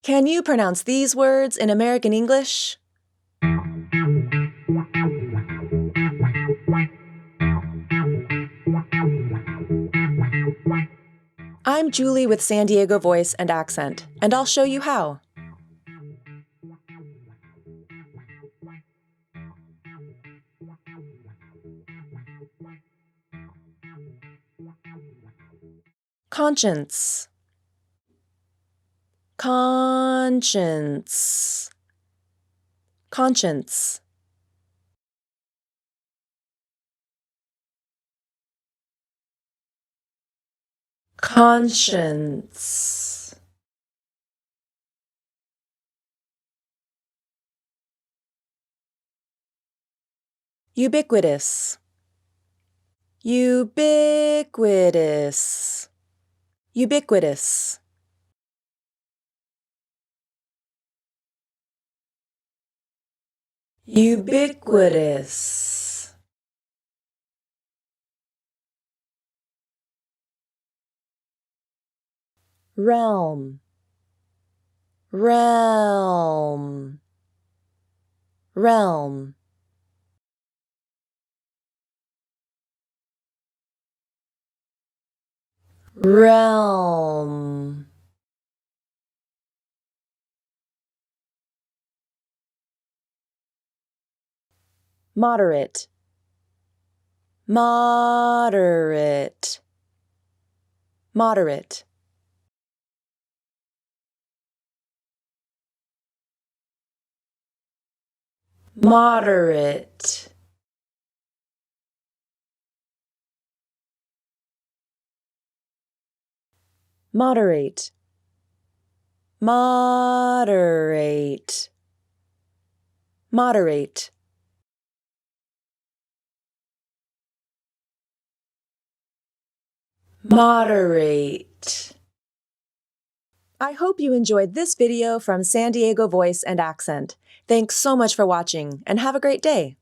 Can you pronounce these words in American English? I'm Julie with San Diego Voice and Accent, and I'll show you how. Conscience. Conscience. Conscience. Conscience. Ubiquitous. Ubiquitous. Ubiquitous. Ubiquitous. Realm. Realm. Realm. Realm. Moderate. Moderate. Moderate. Moderate. Moderate. Moderate. Moderate. Moderate. I hope you enjoyed this video from San Diego Voice and Accent. Thanks so much for watching, and have a great day!